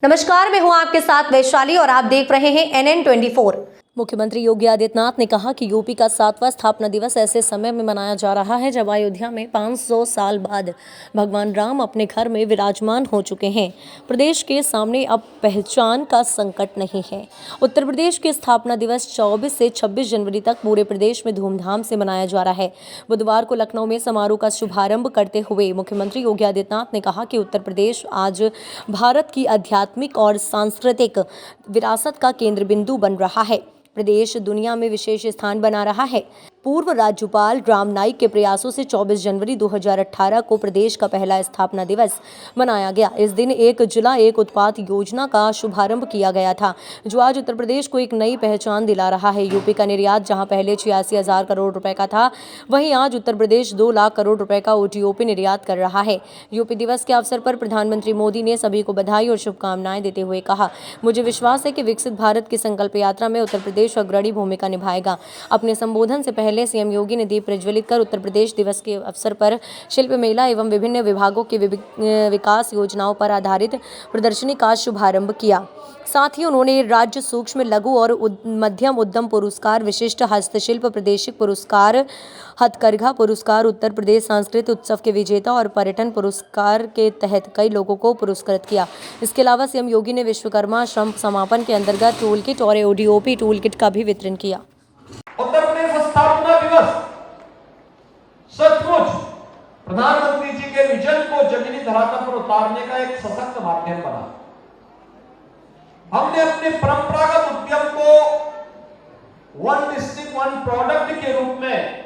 नमस्कार, मैं हूं आपके साथ वैशाली और आप देख रहे हैं NN24। मुख्यमंत्री योगी आदित्यनाथ ने कहा कि यूपी का 7वां स्थापना दिवस ऐसे समय में मनाया जा रहा है जब अयोध्या में 500 साल बाद भगवान राम अपने घर में विराजमान हो चुके हैं। प्रदेश के सामने अब पहचान का संकट नहीं है। उत्तर प्रदेश के स्थापना दिवस 24 से 26 जनवरी तक पूरे प्रदेश में धूमधाम से मनाया जा रहा है। बुधवार को लखनऊ में समारोह का शुभारंभ करते हुए मुख्यमंत्री योगी आदित्यनाथ ने कहा कि उत्तर प्रदेश आज भारत की आध्यात्मिक और सांस्कृतिक विरासत का केंद्र बिंदु बन रहा है। प्रदेश दुनिया में विशेष स्थान बना रहा है। पूर्व राज्यपाल राम नाईक के प्रयासों से 24 जनवरी 2018 को प्रदेश का पहला स्थापना दिवस मनाया गया। इस दिन एक जिला एक उत्पाद योजना का शुभारंभ किया गया था, जो आज उत्तर प्रदेश को एक नई पहचान दिला रहा है। यूपी का निर्यात जहां पहले 86,000 करोड़ रुपए का था, वहीं आज उत्तर प्रदेश 2 लाख करोड़ रुपए का OTOP निर्यात कर रहा है। यूपी दिवस के अवसर पर प्रधानमंत्री मोदी ने सभी को बधाई और शुभकामनाएं देते हुए कहा, मुझे विश्वास है कि विकसित भारत की संकल्प यात्रा में उत्तर प्रदेश अग्रणी भूमिका निभाएगा। अपने संबोधन से पहले सीएम योगी ने दीप प्रज्वलित कर उत्तर प्रदेश दिवस के अवसर पर शिल्प मेला एवं विभिन्न विभागों की विकास योजनाओं पर आधारित प्रदर्शनी का शुभारंभ किया। साथ ही उन्होंने राज्य सूक्ष्म लघु और मध्यम उद्यम पुरस्कार, विशिष्ट हस्तशिल्प प्रादेशिक पुरस्कार, हथकरघा पुरस्कार, उत्तर प्रदेश सांस्कृतिक उत्सव के विजेता और पर्यटन पुरस्कार के तहत कई लोगों को पुरस्कृत किया। इसके अलावा सीएम योगी ने विश्वकर्मा श्रम समापन के अंतर्गत टूल किट और ODOP टूल किट का भी वितरण किया। उत्तर प्रदेश स्थापना दिवस सचमुच प्रधानमंत्री जी के विजन को जमीनी धरातल पर उतारने का एक सशक्त माध्यम बना। हमने अपने परंपरागत उद्यम को वन डिस्ट्रिक्ट वन प्रोडक्ट के रूप में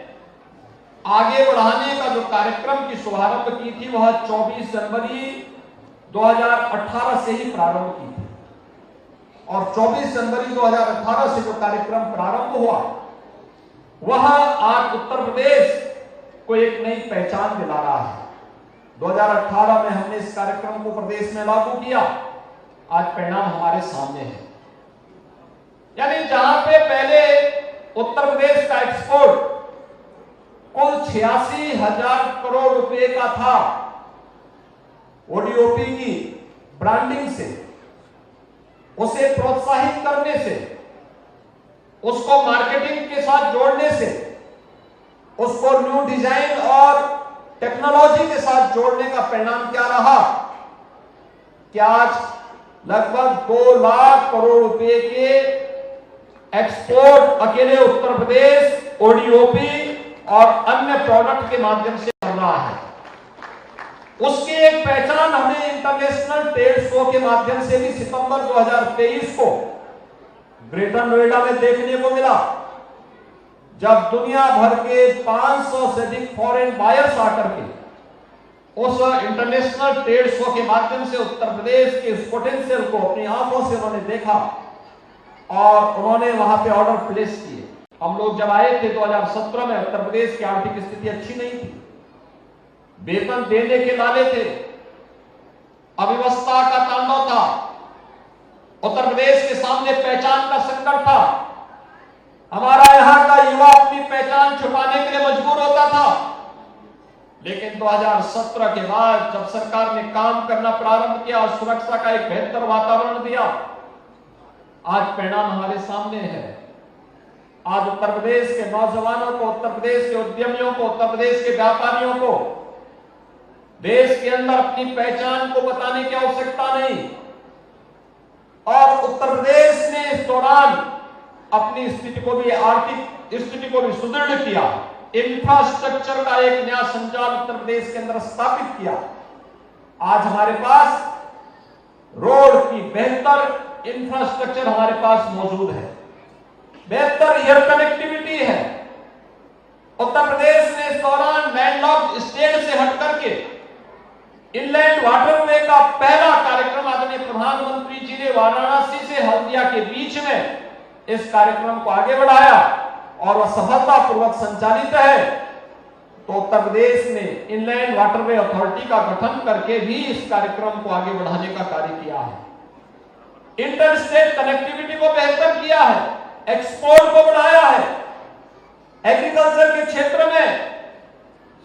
आगे बढ़ाने का जो कार्यक्रम की शुभारंभ की थी, वह 24 जनवरी 2018 से ही प्रारंभ की थी। और 24 जनवरी 2018 से जो कार्यक्रम प्रारंभ हुआ, वह आज उत्तर प्रदेश को एक नई पहचान दिला रहा है। 2018 में हमने इस कार्यक्रम को प्रदेश में लागू किया, आज परिणाम हमारे सामने है। यानी जहां पे पहले उत्तर प्रदेश का एक्सपोर्ट कुल 86,000 करोड़ रुपए का था, ODOP की ब्रांडिंग से, उसे प्रोत्साहित करने से, उसको मार्केटिंग के साथ जोड़ने से, उसको न्यू डिजाइन और टेक्नोलॉजी के साथ जोड़ने का परिणाम क्या रहा कि आज लगभग 2 लाख करोड़ रुपए के एक्सपोर्ट अकेले उत्तर प्रदेश ODOP और अन्य प्रोडक्ट के माध्यम से कर रहा है। उसकी एक पहचान हमें इंटरनेशनल ट्रेड शो के माध्यम से भी सितंबर 2023 को ग्रेटर नोएडा में देखने को मिला, जब दुनिया भर के 500 से अधिक फॉरेन बायर्स आकर के उस इंटरनेशनल ट्रेड शो के माध्यम से उत्तर प्रदेश के इस पोटेंशियल को अपनी आंखों से उन्होंने देखा और उन्होंने वहां पे ऑर्डर प्लेस किए। हम लोग जब आए थे 2017 में, उत्तर प्रदेश की आर्थिक स्थिति अच्छी नहीं थी, वेतन देने के लाले थे, अव्यवस्था का तांडव था, उत्तर प्रदेश के सामने पहचान का संकट था। हमारा यहां का युवा अपनी पहचान छुपाने के लिए मजबूर होता था। लेकिन 2017 के बाद जब सरकार ने काम करना प्रारंभ किया और सुरक्षा का एक बेहतर वातावरण दिया, आज परिणाम हमारे सामने है। आज उत्तर प्रदेश के नौजवानों को, उत्तर प्रदेश के उद्यमियों को, उत्तर प्रदेश के व्यापारियों को देश के अंदर अपनी पहचान को बताने की आवश्यकता नहीं। और उत्तर प्रदेश ने इस दौरान अपनी स्थिति को भी, आर्थिक स्थिति को भी सुदृढ़ किया। इंफ्रास्ट्रक्चर का एक नया संजाल उत्तर प्रदेश के अंदर स्थापित किया। आज हमारे पास रोड की बेहतर इंफ्रास्ट्रक्चर हमारे पास मौजूद है, बेहतर एयर कनेक्टिविटी है। उत्तर प्रदेश ने इस दौरान लैंडलॉक्ड स्टेट से हट करके इनलैंड वाटरवे का पहला कार्यक्रम आदरणीय प्रधानमंत्री जी ने वाराणसी से हल्दिया के बीच में इस कार्यक्रम को आगे बढ़ाया और वह सफलतापूर्वक संचालित है। तो उत्तर प्रदेश ने इनलैंड वाटरवे अथॉरिटी का गठन करके भी इस कार्यक्रम को आगे बढ़ाने का कार्य किया है। इंटर स्टेट कनेक्टिविटी को बेहतर किया है, एक्सपोर्ट को बढ़ाया है। एग्रीकल्चर के क्षेत्र में,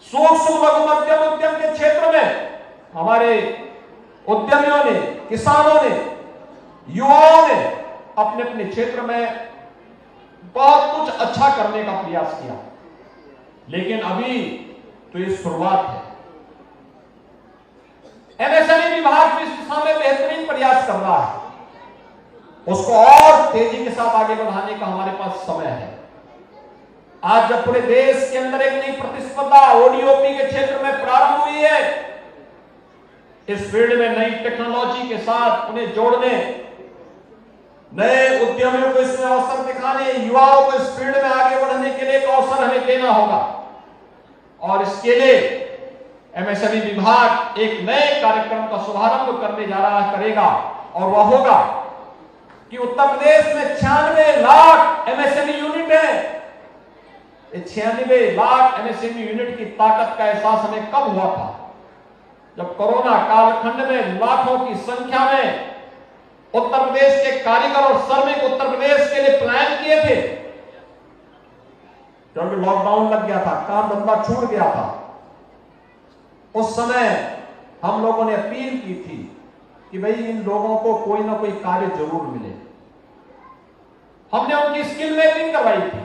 सूक्ष्म लघु मध्यम उद्यम के क्षेत्र में हमारे उद्यमियों ने, किसानों ने युवाओं ने अपने अपने क्षेत्र में बहुत कुछ अच्छा करने का प्रयास किया, लेकिन अभी तो ये शुरुआत है। एमएसएमई विभाग भी इस दिशा में बेहतरीन प्रयास कर रहा है, उसको और तेजी के साथ आगे बढ़ाने का हमारे पास समय है। आज जब पूरे देश के अंदर एक नई प्रतिस्पर्धा ओडीओपी के क्षेत्र में प्रारंभ हुई है, इस फील्ड में नई टेक्नोलॉजी के साथ उन्हें जोड़ने, नए उद्यमियों को इसमें अवसर दिखाने, युवाओं को इस फील्ड में आगे बढ़ने के लिए एक अवसर हमें देना होगा। और इसके लिए एमएसएमई विभाग एक नए कार्यक्रम का शुभारंभ करने जा रहा करेगा, और वह होगा कि उत्तर प्रदेश में 96 लाख एमएसएमई यूनिट है। 96 लाख एमएसएमई यूनिट की ताकत का एहसास हमें कब हुआ था? जब कोरोना कालखंड में लाखों की संख्या में उत्तर प्रदेश के कारीगर और श्रमिक उत्तर प्रदेश के लिए प्लान किए थे, क्योंकि लॉकडाउन लग गया था, काम धंधा छूट गया था। उस समय हम लोगों ने अपील की थी कि भाई इन लोगों को कोई ना कोई कार्य जरूर मिले। हमने उनकी स्किल मैपिंग करवाई थी,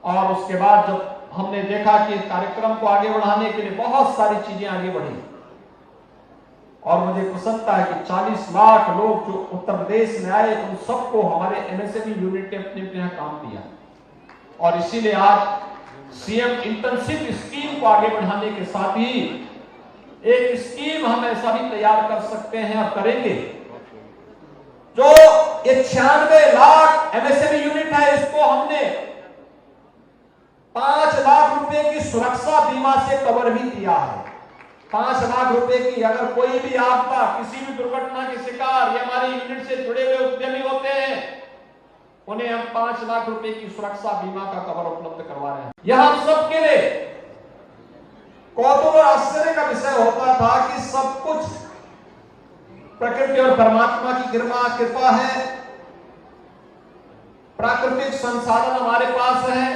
और उसके बाद जब हमने देखा कि इस कार्यक्रम को आगे बढ़ाने के लिए बहुत सारी चीजें आगे बढ़ी, और मुझे प्रसन्नता है कि 40 लाख लोग जो उत्तर प्रदेश में आए, उन सबको हमारे एमएसएमई यूनिट ने अपने अपने यहाँ काम दिया। और इसीलिए आज सीएम इंटर्नशिप स्कीम को आगे बढ़ाने के साथ ही एक स्कीम हम ऐसा भी तैयार कर सकते हैं और करेंगे, जो 96 लाख एमएसएमई यूनिट है, इसको हमने 5 लाख रुपए की सुरक्षा बीमा से कवर भी किया है। 5 लाख रुपए की, अगर कोई भी आपदा, किसी भी दुर्घटना के शिकार या हमारे यूनिट से जुड़े हुए उद्यमी होते हैं, उन्हें हम 5 लाख रुपए की सुरक्षा बीमा का कवर उपलब्ध करवा रहे हैं। यह हम सबके लिए कौतूहल और आश्चर्य का विषय होता था कि सब कुछ प्रकृति और परमात्मा की कृपा है, प्राकृतिक संसाधन हमारे पास है,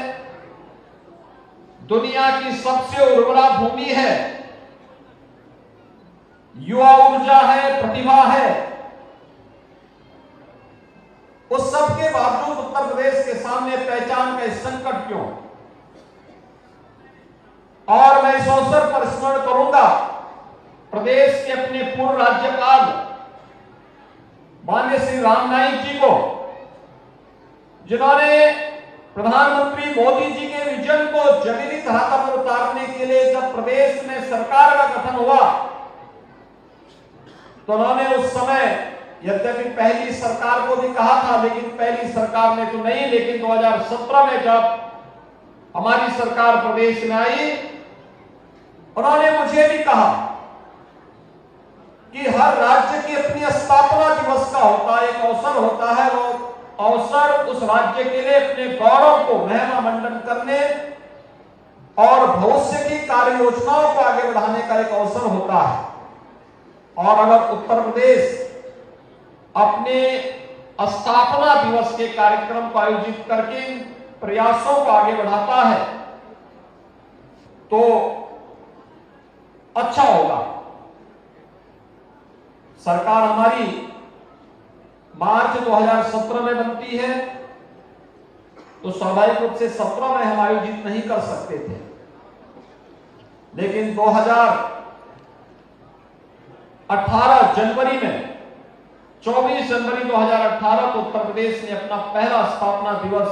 दुनिया की सबसे उर्वरा भूमि है, युवा ऊर्जा है, प्रतिभा है। उस सब के बावजूद उत्तर प्रदेश के सामने पहचान का संकट क्यों? और मैं इस अवसर पर स्मरण करूंगा प्रदेश के अपने पूर्व राज्यपाल माननीय श्री राम नाईक जी को, जिन्होंने प्रधानमंत्री मोदी जी के विजन को जमीनी धरातल पर उतारने के लिए जब प्रदेश में सरकार का गठन हुआ, तो उन्होंने उस समय यद्यपि पहली सरकार को भी कहा था, लेकिन पहली सरकार ने तो नहीं, लेकिन 2017 में जब हमारी सरकार प्रदेश में आई, उन्होंने मुझे भी कहा कि हर राज्य की अपनी स्थापना दिवस का होता है, एक अवसर होता है, वो अवसर उस राज्य के लिए अपने गौरव को महिमा मंडन करने और भविष्य की कार्य योजनाओं को आगे बढ़ाने का एक अवसर होता है। और अगर उत्तर प्रदेश अपने स्थापना दिवस के कार्यक्रम को आयोजित करके प्रयासों को आगे बढ़ाता है, तो अच्छा होगा। सरकार हमारी मार्च 2017 में बनती है, तो स्वाभाविक रूप से 17 में हम आयोजित नहीं कर सकते थे, लेकिन 2018 जनवरी में 24 जनवरी 2018 को उत्तर प्रदेश ने अपना पहला स्थापना दिवस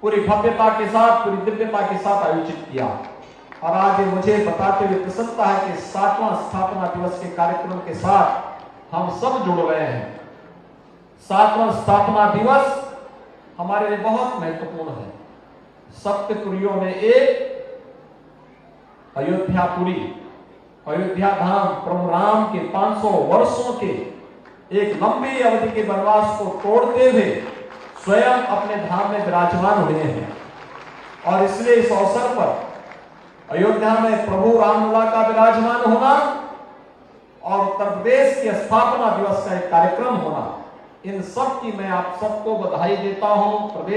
पूरी भव्यता के साथ, पूरी दिव्यता के साथ आयोजित किया। और आज मुझे बताते हुए प्रसन्नता है कि 7वां स्थापना दिवस के कार्यक्रम के साथ हम सब जुड़ रहे हैं। 7वां स्थापना दिवस हमारे लिए बहुत महत्वपूर्ण है। सप्तपुरियों में एक अयोध्यापुरी, अयोध्या धाम प्रभु राम के 500 वर्षों के एक लंबी अवधि के वनवास को तोड़ते हुए स्वयं अपने धाम में विराजमान हुए हैं। और इसलिए इस अवसर पर अयोध्या में प्रभु रामलला का विराजमान होना और उत्तर प्रदेश की स्थापना दिवस का एक कार्यक्रम होना, इन सब की मैं आप सबको बधाई देता हूं। प्रदेश